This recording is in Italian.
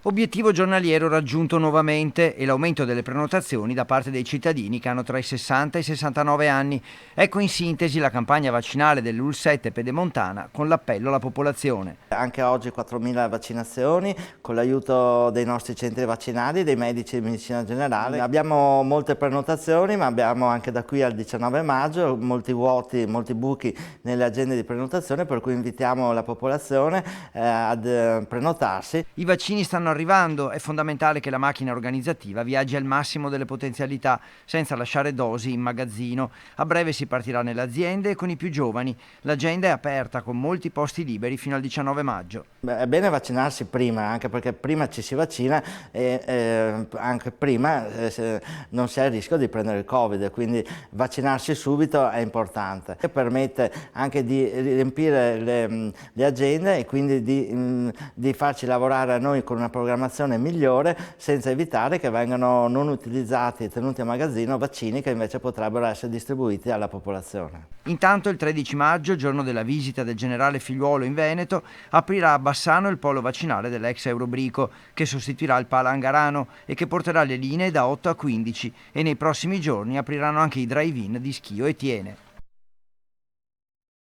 Obiettivo giornaliero raggiunto nuovamente e l'aumento delle prenotazioni da parte dei cittadini che hanno tra i 60 e i 69 anni. Ecco in sintesi la campagna vaccinale dell'UL7 Pedemontana con l'appello alla popolazione. Anche oggi 4.000 vaccinazioni con l'aiuto dei nostri centri vaccinali, dei medici di medicina generale. Abbiamo molte prenotazioni, ma abbiamo anche da qui al 19 maggio molti vuoti, molti buchi nelle agende di prenotazione, per cui invitiamo la popolazione ad prenotarsi. I vaccini stanno arrivando, è fondamentale che la macchina organizzativa viaggi al massimo delle potenzialità, senza lasciare dosi in magazzino. A breve si partirà nelle aziende e con i più giovani. L'agenda è aperta con molti posti liberi fino al 19 maggio. È bene vaccinarsi prima, anche perché prima ci si vaccina e anche prima non si ha il rischio di prendere il Covid, quindi vaccinarsi subito è importante. Permette anche di riempire le agende e quindi di farci lavorare a noi con una programmazione migliore, senza evitare che vengano non utilizzati e tenuti a magazzino vaccini che invece potrebbero essere distribuiti alla popolazione. Intanto il 13 maggio, giorno della visita del generale Figliuolo in Veneto, aprirà a Bassano il polo vaccinale dell'ex Eurobrico, che sostituirà il Pala Angarano e che porterà le linee da 8 a 15 e nei prossimi giorni apriranno anche i drive-in di Schio e Tiene.